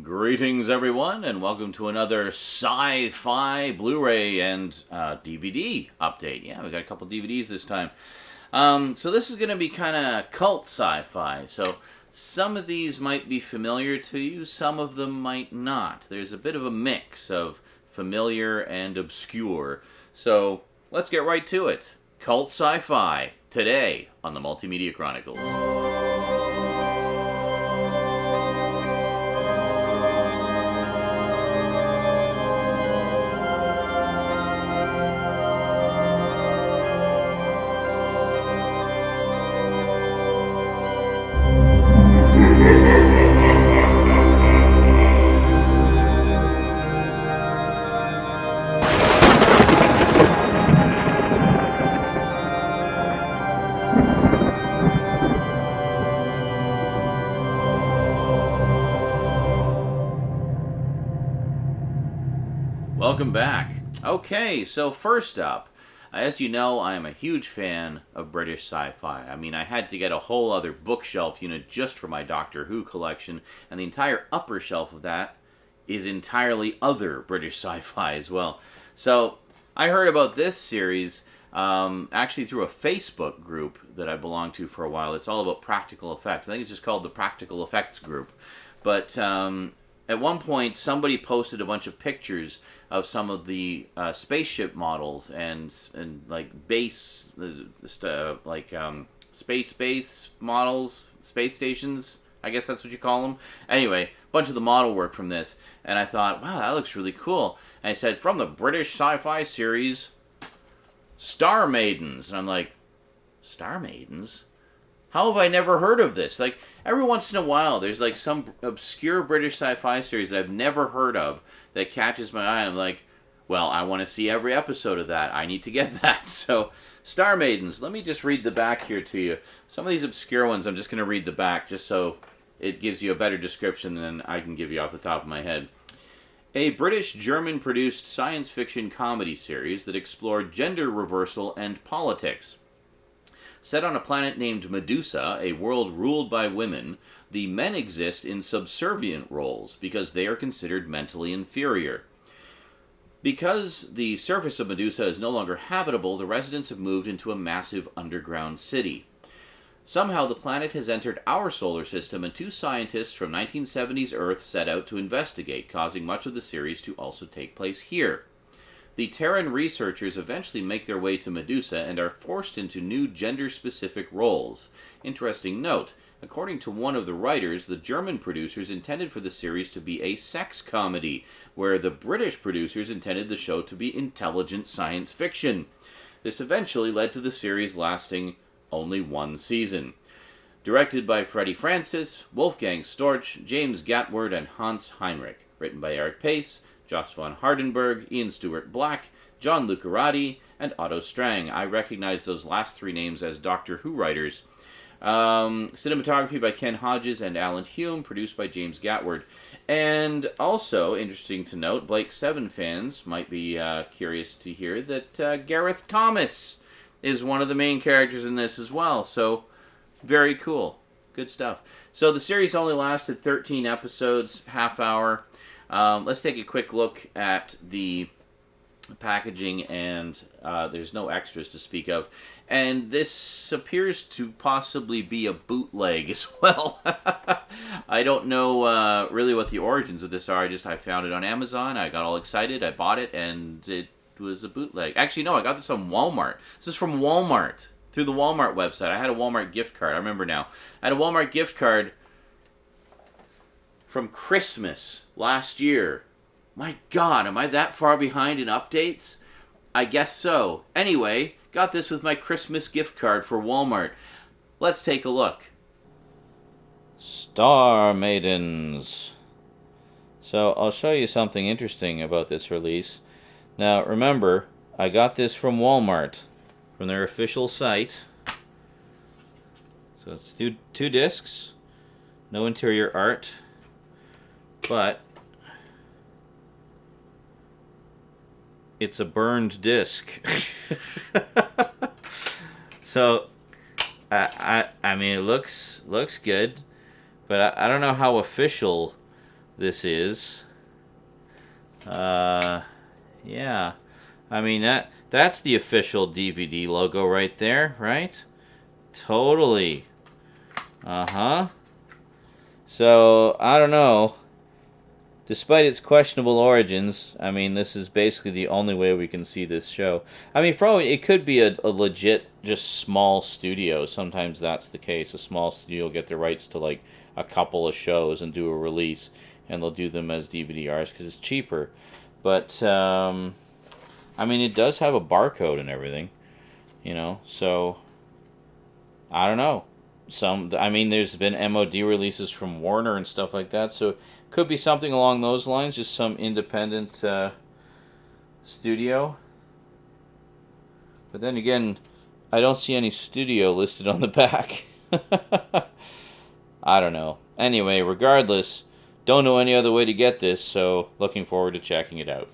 Greetings, everyone, and welcome to another Sci-Fi Blu-ray and DVD update. Yeah, we got a couple DVDs this time. So this is going to be kind of cult sci-fi. So some of these might be familiar to you, some of them might not. There's a bit of a mix of familiar and obscure. So let's get right to it. Cult sci-fi today on the Multimedia Chronicles. Welcome back. Okay, so first up, as you know, I am a huge fan of British sci-fi. I mean, I had to get a whole other bookshelf unit just for my Doctor Who collection, and the entire upper shelf of that is entirely other British sci-fi as well. So, I heard about this series actually through a Facebook group that I belonged to for a while. It's all about practical effects. I think it's just called the Practical Effects Group. But at one point, somebody posted a bunch of pictures of some of the spaceship models and like base space models, space stations. I guess that's what you call them. Anyway, a bunch of the model work from this, and I thought, wow, that looks really cool. And I said, from the British sci-fi series, Star Maidens, and I'm like, Star Maidens? How have I never heard of this? Like, every once in a while, there's like some obscure British sci-fi series that I've never heard of that catches my eye. And I'm like, well, I want to see every episode of that. I need to get that. So, Star Maidens. Let me just read the back here to you. Some of these obscure ones, I'm just going to read the back just so it gives you a better description than I can give you off the top of my head. A British-German-produced science fiction comedy series that explored gender reversal and politics. Set on a planet named Medusa, a world ruled by women, the men exist in subservient roles because they are considered mentally inferior. Because the surface of Medusa is no longer habitable, the residents have moved into a massive underground city. Somehow the planet has entered our solar system, and two scientists from 1970s Earth set out to investigate, causing much of the series to also take place here. The Terran researchers eventually make their way to Medusa and are forced into new gender-specific roles. Interesting note, according to one of the writers, the German producers intended for the series to be a sex comedy, where the British producers intended the show to be intelligent science fiction. This eventually led to the series lasting only one season. Directed by Freddie Francis, Wolfgang Storch, James Gatward, and Hans Heinrich. Written by Eric Pace, Joss von Hardenberg, Ian Stewart Black, John Lucarati, and Otto Strang. I recognize those last three names as Doctor Who writers. Cinematography by Ken Hodges and Alan Hume, produced by James Gatward. And also, interesting to note, Blake Seven fans might be curious to hear that Gareth Thomas is one of the main characters in this as well. So, very cool. Good stuff. So the series only lasted 13 episodes, half hour. Let's take a quick look at the packaging, and there's no extras to speak of. And this appears to possibly be a bootleg as well. I don't know really what the origins of this are. I found it on Amazon. I got all excited. I bought it, and it was a bootleg. Actually, no, I got this on Walmart. This is from Walmart, through the Walmart website. I had a Walmart gift card. I remember now. I had a Walmart gift card from Christmas last year. My God, am I that far behind in updates? I guess so. Anyway, got this with my Christmas gift card for Walmart. Let's take a look. Star Maidens. So I'll show you something interesting about this release. Now remember, I got this from Walmart, from their official site. So it's two discs, no interior art. But it's a burned disc. So I mean, it looks good, but I don't know how official this is. Yeah. I mean, that's the official DVD logo right there, right? Totally. Uh-huh. So, I don't know. Despite its questionable origins, I mean, this is basically the only way we can see this show. I mean, probably it could be a legit, just small studio. Sometimes that's the case. A small studio will get the rights to, like, a couple of shows and do a release, and they'll do them as DVD-Rs because it's cheaper. But, I mean, it does have a barcode and everything, you know, so I don't know. I mean, there's been MOD releases from Warner and stuff like that, so it could be something along those lines, just some independent studio. But then again, I don't see any studio listed on the back. I don't know. Anyway, regardless, don't know any other way to get this, so looking forward to checking it out.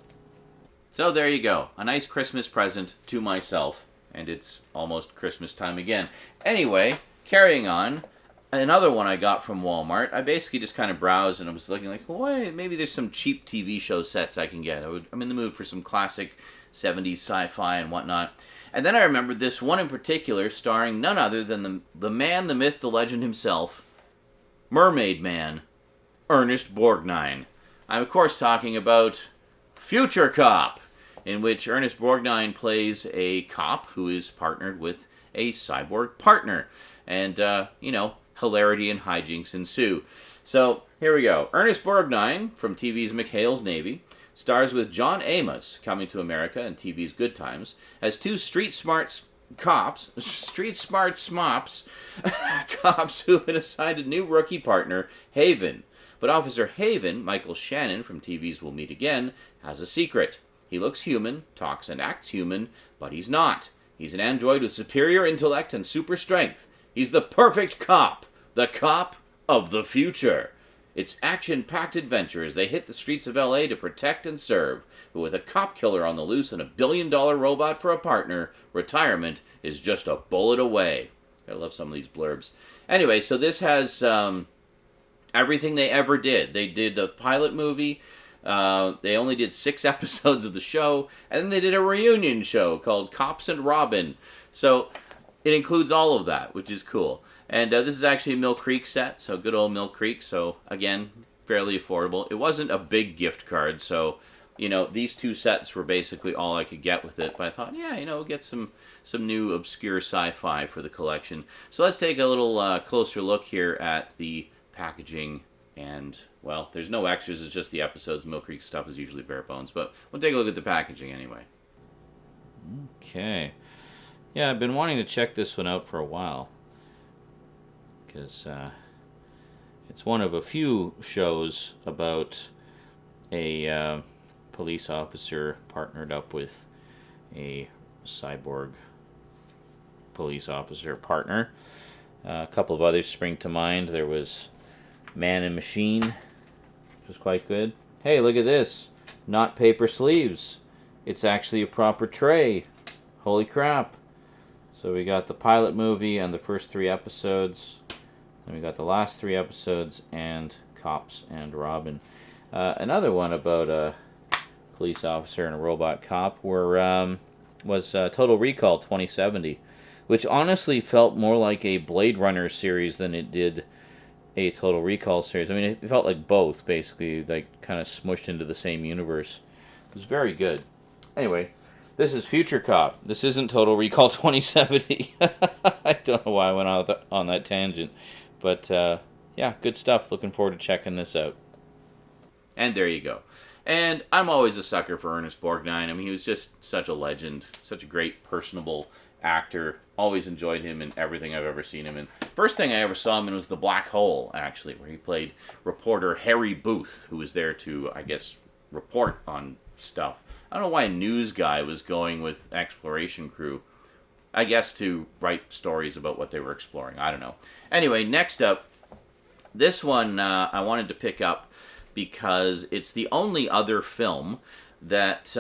So there you go. A nice Christmas present to myself. And it's almost Christmas time again. Anyway, carrying on. Another one I got from Walmart. I basically just kind of browsed and I was looking like, well, maybe there's some cheap TV show sets I can get. I'm in the mood for some classic 70s sci-fi and whatnot. And then I remembered this one in particular starring none other than the man, the myth, the legend himself, Mermaid Man, Ernest Borgnine. I'm, of course, talking about Future Cop, in which Ernest Borgnine plays a cop who is partnered with a cyborg partner. And, hilarity and hijinks ensue. So, here we go. Ernest Borgnine, from TV's McHale's Navy, stars with John Amos, coming to America in TV's Good Times, as two street smart smops, cops who have been assigned a new rookie partner, Haven. But Officer Haven, Michael Shannon from TV's We'll Meet Again, has a secret. He looks human, talks and acts human, but he's not. He's an android with superior intellect and super strength. He's the perfect cop. The cop of the future. It's action-packed adventure as they hit the streets of L.A. to protect and serve. But with a cop killer on the loose and a billion-dollar robot for a partner, retirement is just a bullet away. I love some of these blurbs. Anyway, so this has everything they ever did. They did a pilot movie. They only did 6 episodes of the show, and then they did a reunion show called Cops and Robin. So it includes all of that, which is cool. And this is actually a Mill Creek set, so good old Mill Creek. So again, fairly affordable. It wasn't a big gift card, so these 2 sets were basically all I could get with it. But I thought, yeah, get some new obscure sci-fi for the collection. So let's take a little closer look here at the packaging. And, well, there's no extras, it's just the episodes. Mill Creek stuff is usually bare bones, but we'll take a look at the packaging anyway. Okay. Yeah, I've been wanting to check this one out for a while, because it's one of a few shows about a police officer partnered up with a cyborg police officer partner. A couple of others spring to mind. There was Man and Machine, which was quite good. Hey, look at this. Not paper sleeves. It's actually a proper tray. Holy crap. So we got the pilot movie and the first 3 episodes. Then we got the last 3 episodes and Cops and Robin. Another one about a police officer and a robot cop was Total Recall 2070, which honestly felt more like a Blade Runner series than it did a Total Recall series. I mean, it felt like both, basically, like kind of smushed into the same universe. It was very good. Anyway, this is Future Cop. This isn't Total Recall 2070. I don't know why I went on that tangent. But, yeah, good stuff. Looking forward to checking this out. And there you go. And I'm always a sucker for Ernest Borgnine. I mean, he was just such a legend, such a great, personable actor. Always enjoyed him in everything I've ever seen him in. First thing I ever saw him in was The Black Hole, actually, where he played reporter Harry Booth, who was there to, I guess, report on stuff. I don't know why a news guy was going with exploration crew. I guess to write stories about what they were exploring. I don't know. Anyway, next up, this one I wanted to pick up because it's the only other film that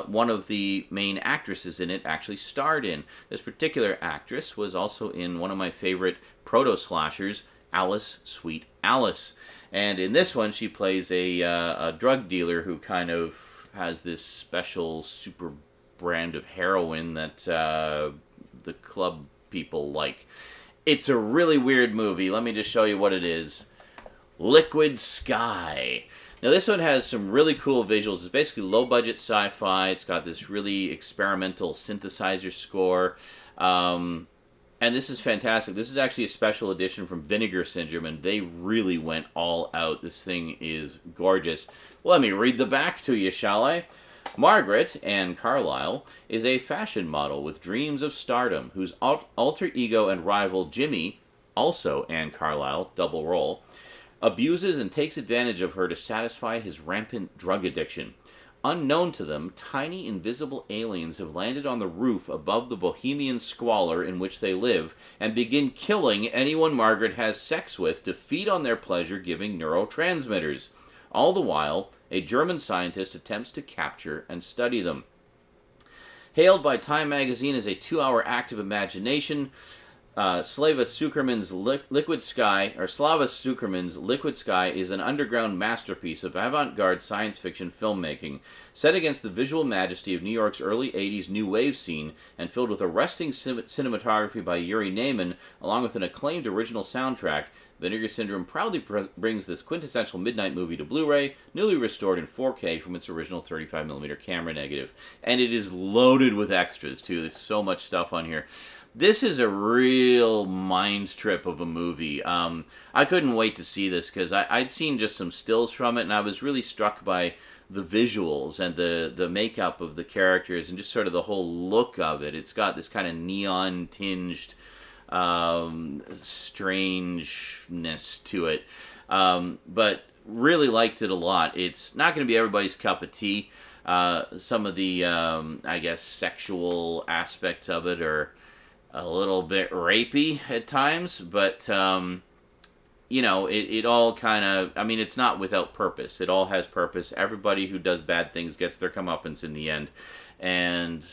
one of the main actresses in it actually starred in. This particular actress was also in one of my favorite proto-slashers, Alice, Sweet Alice. And in this one, she plays a drug dealer who kind of has this special super brand of heroin that the club people like. It's a really weird movie. Let me just show you what it is. Liquid Sky. Now this one has some really cool visuals. It's basically low-budget sci-fi. It's got this really experimental synthesizer score. And this is fantastic. This is actually a special edition from Vinegar Syndrome, and they really went all out. This thing is gorgeous. Let me read the back to you, shall I? Margaret, Anne Carlyle, is a fashion model with dreams of stardom, whose alter ego and rival Jimmy, also Anne Carlyle, double role, abuses and takes advantage of her to satisfy his rampant drug addiction. Unknown to them, tiny invisible aliens have landed on the roof above the bohemian squalor in which they live and begin killing anyone Margaret has sex with to feed on their pleasure-giving neurotransmitters. All the while, a German scientist attempts to capture and study them. Hailed by Time magazine as a 2-hour active imagination, Slava Zuckerman's Liquid Sky is an underground masterpiece of avant-garde science fiction filmmaking, set against the visual majesty of New York's early 80s new wave scene, and filled with arresting cinematography by Yuri Naiman, along with an acclaimed original soundtrack. Vinegar Syndrome proudly brings this quintessential midnight movie to Blu-ray, newly restored in 4K from its original 35mm camera negative. And it is loaded with extras, too. There's so much stuff on here. This is a real mind trip of a movie. I couldn't wait to see this because I'd seen just some stills from it, and I was really struck by the visuals and the makeup of the characters and just sort of the whole look of it. It's got this kind of neon-tinged strangeness to it. But really liked it a lot. It's not going to be everybody's cup of tea. Some of the, I guess, sexual aspects of it are a little bit rapey at times, but, you know, it all kind of, I mean, it's not without purpose. It all has purpose. Everybody who does bad things gets their comeuppance in the end. And,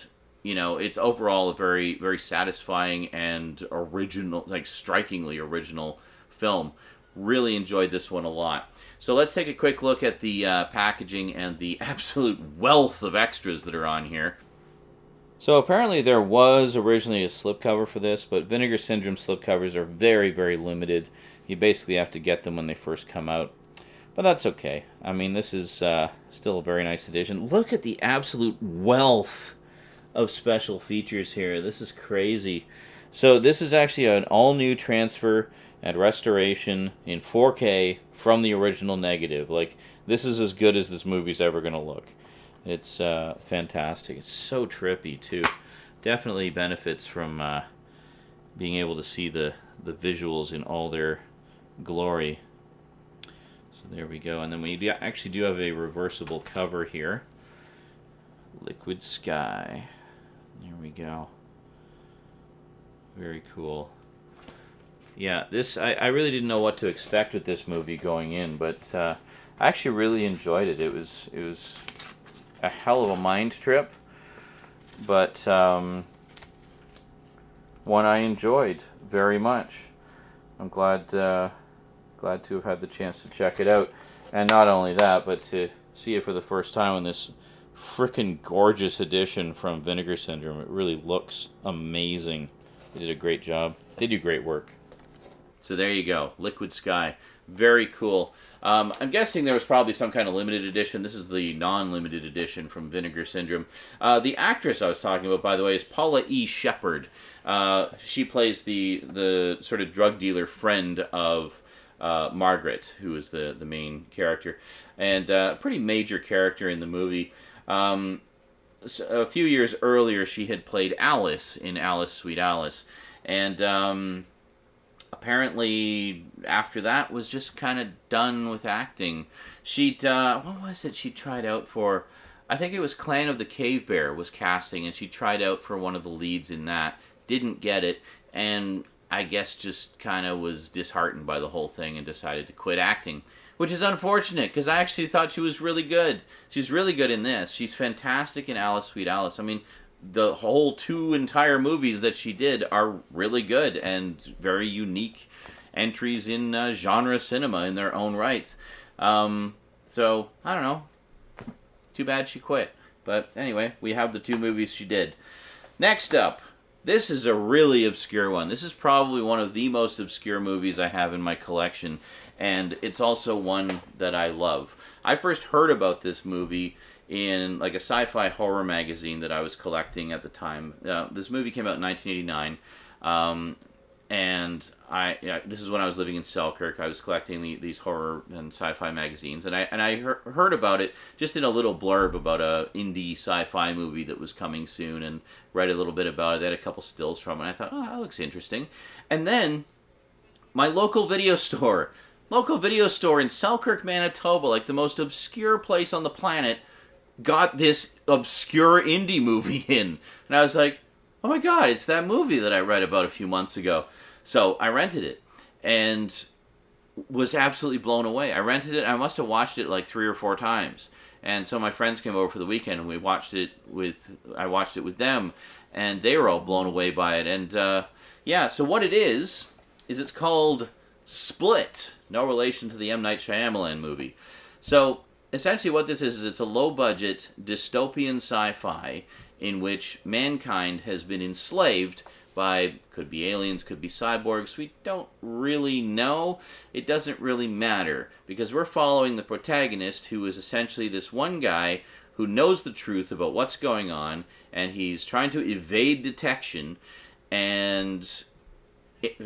you know, it's overall a very, very satisfying and original, like strikingly original film. Really enjoyed this one a lot. So let's take a quick look at the packaging and the absolute wealth of extras that are on here. So apparently there was originally a slipcover for this, but Vinegar Syndrome slipcovers are very, very limited. You basically have to get them when they first come out. But that's okay. I mean, this is still a very nice edition. Look at the absolute wealth of special features here. This is crazy. So this is actually an all-new transfer and restoration in 4K from the original negative. Like, this is as good as this movie's ever going to look. It's fantastic. It's so trippy, too. Definitely benefits from being able to see the visuals in all their glory. So there we go. And then we actually do have a reversible cover here. Liquid Sky. There we go. Very cool. Yeah, this I really didn't know what to expect with this movie going in, but I actually really enjoyed it. It was a hell of a mind trip, but one I enjoyed very much. I'm glad to have had the chance to check it out, and not only that, but to see it for the first time in this frickin' gorgeous edition from Vinegar Syndrome. It really looks amazing. They did a great job. They do great work. So there you go, Liquid Sky. Very cool. I'm guessing there was probably some kind of limited edition. This is the non-limited edition from Vinegar Syndrome. The actress I was talking about, by the way, is Paula E. Shepard. She plays the sort of drug dealer friend of Margaret, who is the main character, and a pretty major character in the movie. A few years earlier, she had played Alice in Alice, Sweet Alice, and apparently after that was just kind of done with acting. What was it she tried out for? I think it was Clan of the Cave Bear was casting, and she tried out for one of the leads in that. Didn't get it, and I guess just kind of was disheartened by the whole thing and decided to quit acting. Which is unfortunate, because I actually thought she was really good. She's really good in this. She's fantastic in Alice, Sweet Alice. I mean, the whole 2 entire movies that she did are really good and very unique entries in genre cinema in their own rights. So, I don't know. Too bad she quit. But anyway, we have the 2 movies she did. Next up, this is a really obscure one. This is probably one of the most obscure movies I have in my collection, and it's also one that I love. I first heard about this movie in like a sci-fi horror magazine that I was collecting at the time. This movie came out in 1989, and this is when I was living in Selkirk. I was collecting these horror and sci-fi magazines, and I heard about it just in a little blurb about a indie sci-fi movie that was coming soon, and read a little bit about it. They had a couple stills from it, and I thought, oh, that looks interesting. And then my local video store in Selkirk, Manitoba, like the most obscure place on the planet, got this obscure indie movie in. And I was like, oh my god, it's that movie that I read about a few months ago. So I rented it and was absolutely blown away. I rented it, I must have watched it like 3 or 4 times. And so my friends came over for the weekend and I watched it with them, and they were all blown away by it. And so what it is it's called Split. No relation to the M. Night Shyamalan movie. So essentially what this is it's a low-budget dystopian sci-fi in which mankind has been enslaved by, could be aliens, could be cyborgs. We don't really know. It doesn't really matter, because we're following the protagonist, who is essentially this one guy who knows the truth about what's going on, and he's trying to evade detection, and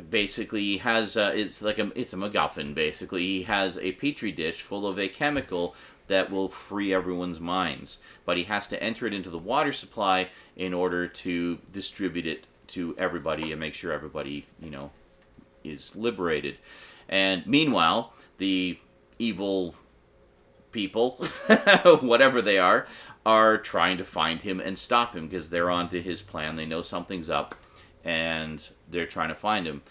basically he has it's a MacGuffin. Basically, he has a petri dish full of a chemical that will free everyone's minds, but he has to enter it into the water supply in order to distribute it to everybody and make sure everybody, is liberated. And meanwhile, the evil people, whatever they are trying to find him and stop him, because they're onto his plan. They know something's up, and they're trying to find him.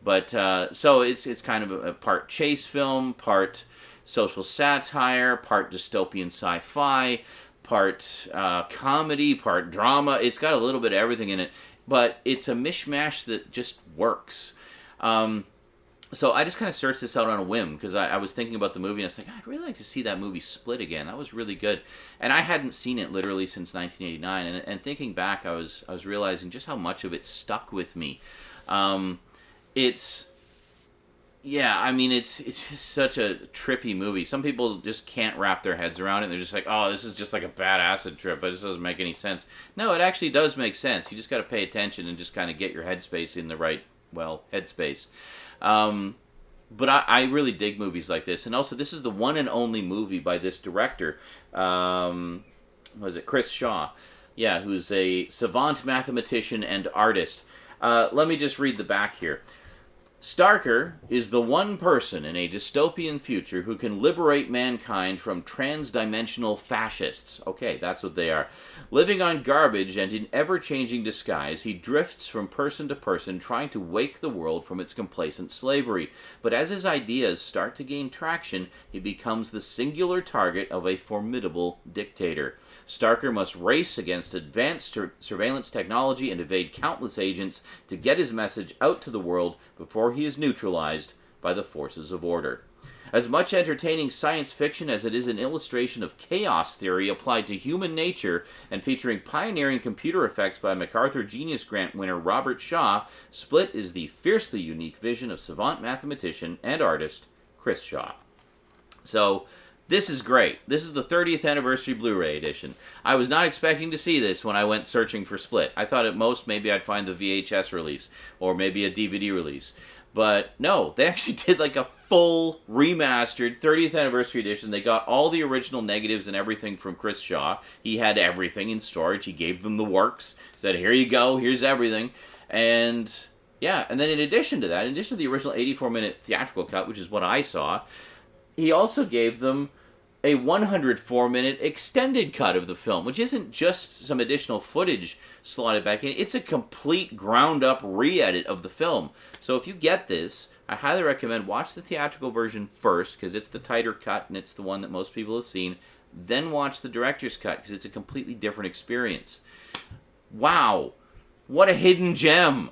But so it's kind of a part chase film, part social satire, part dystopian sci-fi, part comedy, part drama. It's got a little bit of everything in it, but it's a mishmash that just works. So I just kind of searched this out on a whim, because I was thinking about the movie, and I was like, I'd really like to see that movie Split again. That was really good. And I hadn't seen it literally since 1989, and thinking back, I was realizing just how much of it stuck with me. It's just such a trippy movie. Some people just can't wrap their heads around it. They're just like, oh, this is just like a bad acid trip, but it doesn't make any sense. No, it actually does make sense. You just got to pay attention and just kind of get your headspace in the right, headspace. But I really dig movies like this. And also, this is the one and only movie by this director. Chris Shaw? Yeah, who's a savant mathematician and artist. Let me just read the back here. Starker is the one person in a dystopian future who can liberate mankind from trans-dimensional fascists. Okay, that's what they are. Living on garbage and in ever-changing disguise, he drifts from person to person, trying to wake the world from its complacent slavery. But as his ideas start to gain traction, he becomes the singular target of a formidable dictator. Starker must race against advanced surveillance technology and evade countless agents to get his message out to the world before he is neutralized by the forces of order. As much entertaining science fiction as it is an illustration of chaos theory applied to human nature, and featuring pioneering computer effects by MacArthur Genius Grant winner Robert Shaw, Split is the fiercely unique vision of savant mathematician and artist Chris Shaw. So, this is great. This is the 30th anniversary Blu-ray edition. I was not expecting to see this when I went searching for Split. I thought at most maybe I'd find the VHS release, or maybe a DVD release. But no, they actually did like a full remastered 30th anniversary edition. They got all the original negatives and everything from Chris Shaw. He had everything in storage. He gave them the works. Said, here you go, here's everything. And yeah, and then in addition to that, in addition to the original 84-minute theatrical cut, which is what I saw, he also gave them a 104-minute extended cut of the film, which isn't just some additional footage slotted back in. It's a complete ground-up re-edit of the film. So if you get this, I highly recommend watch the theatrical version first, because it's the tighter cut, and it's the one that most people have seen. Then watch the director's cut, because it's a completely different experience. Wow! What a hidden gem!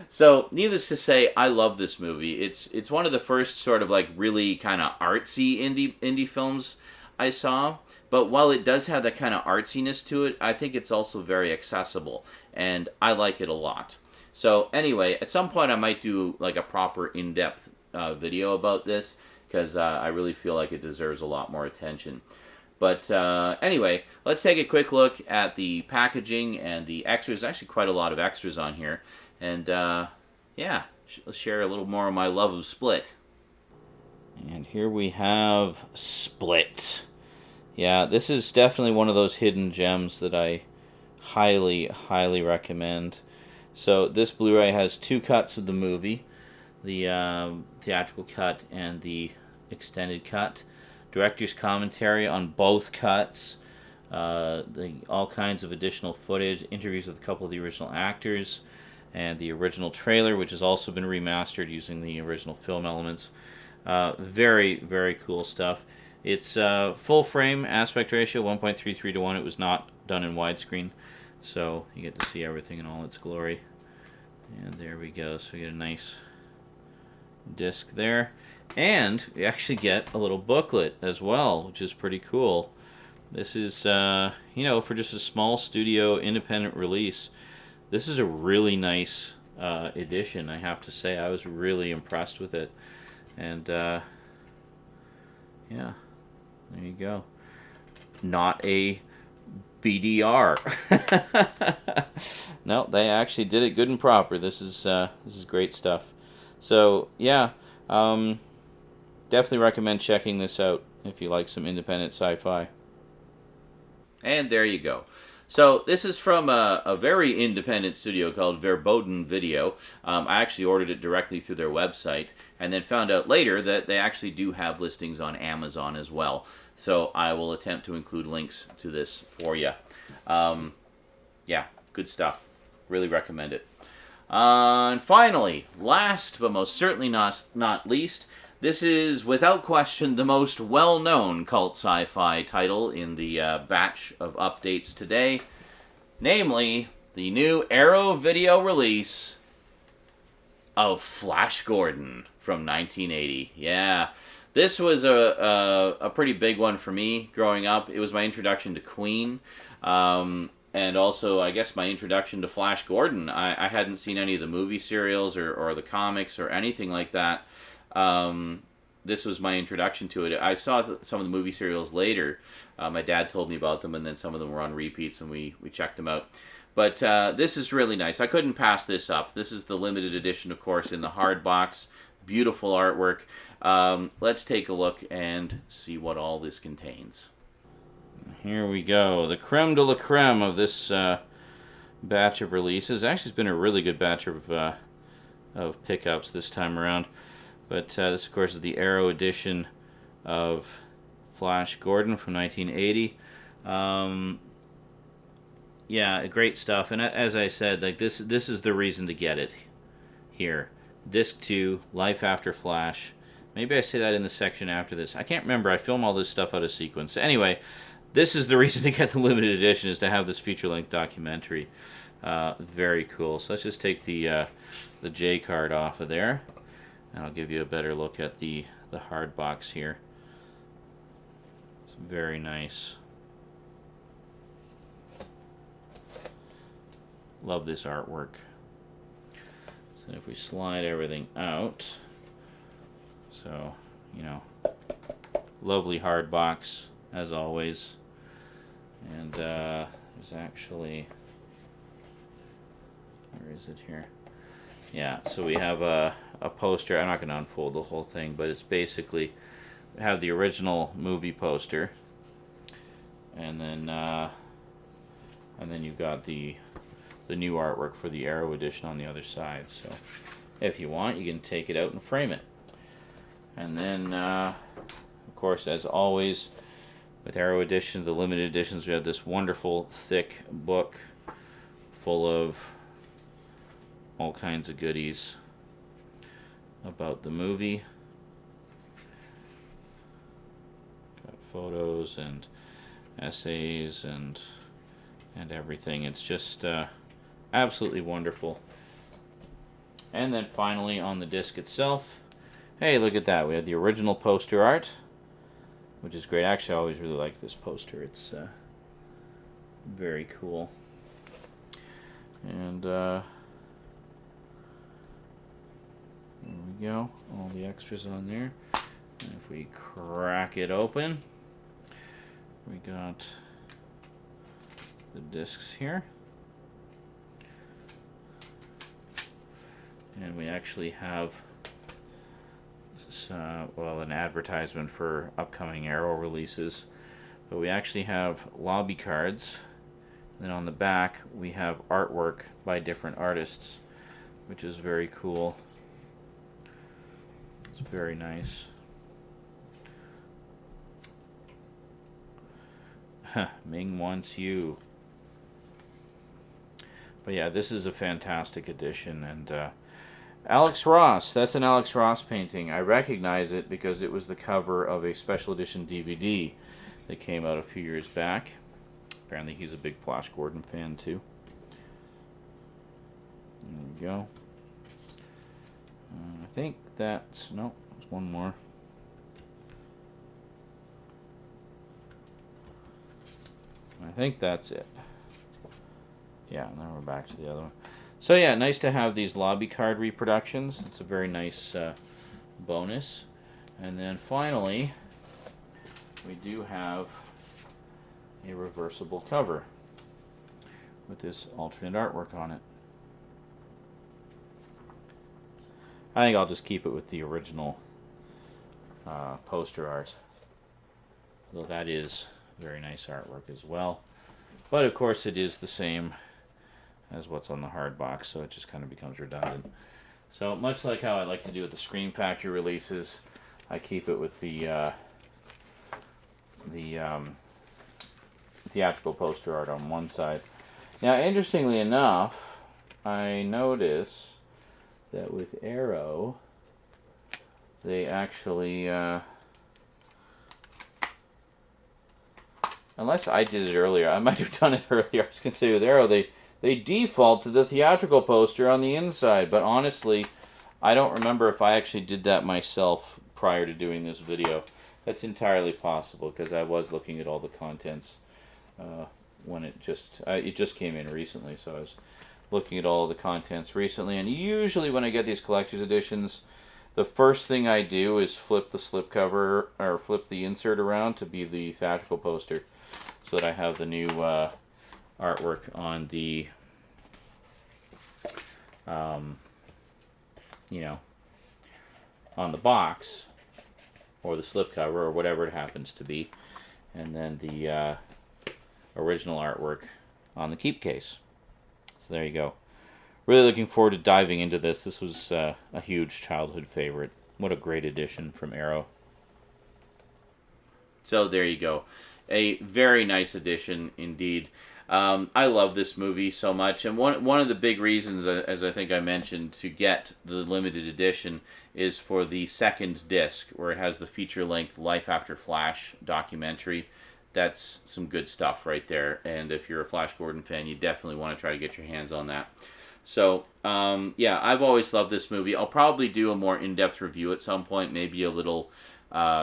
So, needless to say, I love this movie. It's one of the first sort of like really kind of artsy indie films I saw. But while it does have that kind of artsiness to it, I think it's also very accessible, and I like it a lot. So anyway, at some point I might do like a proper in-depth video about this because I really feel like it deserves a lot more attention. But anyway, let's take a quick look at the packaging and the extras. There's actually quite a lot of extras on here. And yeah, let's share a little more of my love of Split. And here we have Split. Yeah, this is definitely one of those hidden gems that I highly, highly recommend. So this Blu-ray has 2 cuts of the movie, the theatrical cut and the extended cut. Director's commentary on both cuts, all kinds of additional footage, interviews with a couple of the original actors, and the original trailer, which has also been remastered using the original film elements. Very, very cool stuff. It's full frame aspect ratio, 1.33 to 1. It was not done in widescreen, so you get to see everything in all its glory. And there we go. So we get a nice disc there. And we actually get a little booklet as well, which is pretty cool. This is, for just a small studio independent release, this is a really nice edition, I have to say. I was really impressed with it. And, yeah, there you go. Not a BDR. No, they actually did it good and proper. This is great stuff. So, yeah, definitely recommend checking this out if you like some independent sci-fi. And there you go. So this is from a very independent studio called Verboten Video. I actually ordered it directly through their website and then found out later that they actually do have listings on Amazon as well. So I will attempt to include links to this for you. Yeah, good stuff. Really recommend it. And finally, last but most certainly not least, this is without question the most well-known cult sci-fi title in the batch of updates today, namely the new Arrow video release of Flash Gordon from 1980. Yeah, this was a pretty big one for me growing up. It was my introduction to Queen. And also, I guess, my introduction to Flash Gordon. I hadn't seen any of the movie serials or the comics or anything like that. This was my introduction to it. I saw some of the movie serials later. My dad told me about them, and then some of them were on repeats, and we checked them out. But this is really nice. I couldn't pass this up. This is the limited edition, of course, in the hard box. Beautiful artwork. Let's take a look and see what all this contains. Here we go. The creme de la creme of this batch of releases. Actually, it's been a really good batch of pickups this time around. But this, of course, is the Arrow edition of Flash Gordon from 1980. Yeah, great stuff. And as I said, like this is the reason to get it here. Disc 2, Life After Flash. Maybe I say that in the section after this. I can't remember. I film all this stuff out of sequence. Anyway, this is the reason to get the limited edition, is to have this feature-length documentary. Very cool. So let's just take the J card off of there, and I'll give you a better look at the hard box here. It's very nice. Love this artwork. So if we slide everything out, so, lovely hard box, as always. And there's actually, where is it here? Yeah, so we have a poster. I'm not going to unfold the whole thing, but it's basically, we have the original movie poster, and then you've got the new artwork for the Arrow edition on the other side. So if you want, you can take it out and frame it. And then, of course, as always, with Arrow editions, the limited editions, we have this wonderful thick book full of all kinds of goodies about the movie. Got photos and essays and and everything. It's just absolutely wonderful. And then finally on the disc itself, hey, look at that. We have the original poster art, which is great. Actually, I always really like this poster. It's very cool. And there we go. All the extras on there. And if we crack it open, we got the discs here. And we actually have well, an advertisement for upcoming Arrow releases. But we actually have lobby cards. And then on the back, we have artwork by different artists, which is very cool. It's very nice. Ming wants you. But yeah, this is a fantastic edition, and Alex Ross. That's an Alex Ross painting. I recognize it because it was the cover of a special edition DVD that came out a few years back. Apparently he's a big Flash Gordon fan too. There we go. I think that's... no, there's one more. I think that's it. Yeah, now we're back to the other one. So yeah, nice to have these lobby card reproductions. It's a very nice bonus. And then finally, we do have a reversible cover with this alternate artwork on it. I think I'll just keep it with the original poster art. Though that is very nice artwork as well. But of course it is the same as what's on the hard box, so it just kind of becomes redundant. So much like how I like to do with the Scream Factory releases, I keep it with the theatrical poster art on one side. Now, interestingly enough, I notice that with Arrow, they actually, unless I did it earlier, I might have done it earlier. I was going to say with Arrow, they default to the theatrical poster on the inside, but honestly, I don't remember if I actually did that myself prior to doing this video. That's entirely possible, because I was looking at all the contents when it just came in recently, so I was looking at all the contents recently, and usually when I get these collector's editions, the first thing I do is flip the slipcover, or flip the insert around to be the theatrical poster, so that I have the new artwork on the, on the box, or the slipcover, or whatever it happens to be, and then the original artwork on the keep case. So there you go. Really looking forward to diving into this. This was a huge childhood favorite. What a great edition from Arrow. So there you go. A very nice edition indeed. I love this movie so much, and one of the big reasons, as I think I mentioned, to get the limited edition is for the second disc, where it has the feature-length Life After Flash documentary. That's some good stuff right there, and if you're a Flash Gordon fan, you definitely want to try to get your hands on that. So, yeah, I've always loved this movie. I'll probably do a more in-depth review at some point, maybe a little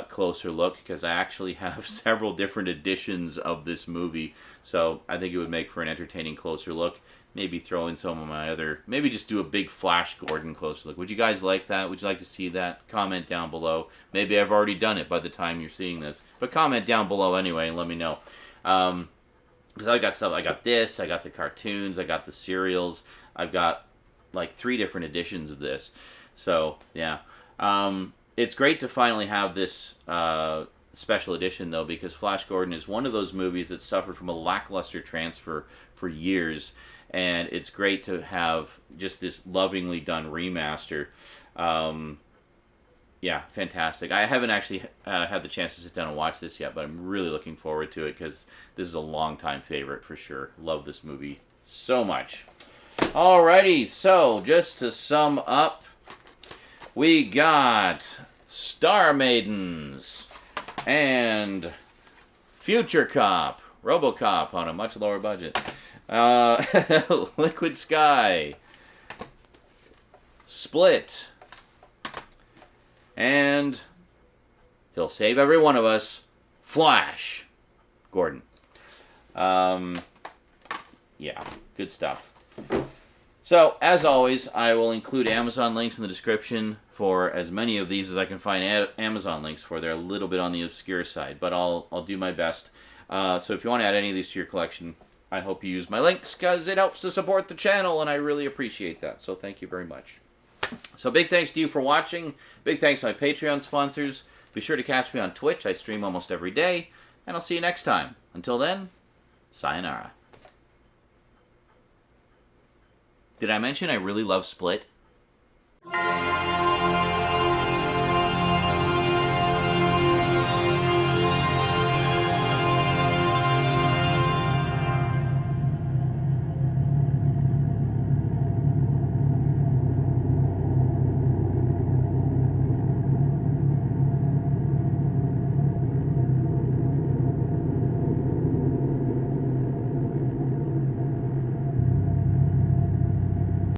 closer look, because I actually have several different editions of this movie, so I think it would make for an entertaining closer look. Maybe throw in some of my other, maybe just do a big Flash Gordon closer look. Would you guys like that? Would you like to see that? Comment down below. Maybe I've already done it by the time you're seeing this, but comment down below anyway and let me know. Because I got stuff, I got this, I got the cartoons, I got the serials, I've got like 3 different editions of this. So, yeah. It's great to finally have this special edition, though, because Flash Gordon is one of those movies that suffered from a lackluster transfer for years, and it's great to have just this lovingly done remaster. Yeah, fantastic. I haven't actually had the chance to sit down and watch this yet, but I'm really looking forward to it, because this is a long-time favorite for sure. Love this movie so much. Alrighty, so just to sum up, we got Star Maidens and Future Cop, RoboCop on a much lower budget. Liquid Sky. Split. And he'll save every one of us. Flash. Gordon. Yeah, good stuff. So, as always, I will include Amazon links in the description for as many of these as I can find Amazon links for. They're a little bit on the obscure side, but I'll do my best. So if you want to add any of these to your collection, I hope you use my links, because it helps to support the channel, and I really appreciate that. So thank you very much. So big thanks to you for watching. Big thanks to my Patreon sponsors. Be sure to catch me on Twitch. I stream almost every day. And I'll see you next time. Until then, sayonara. Did I mention I really love Split?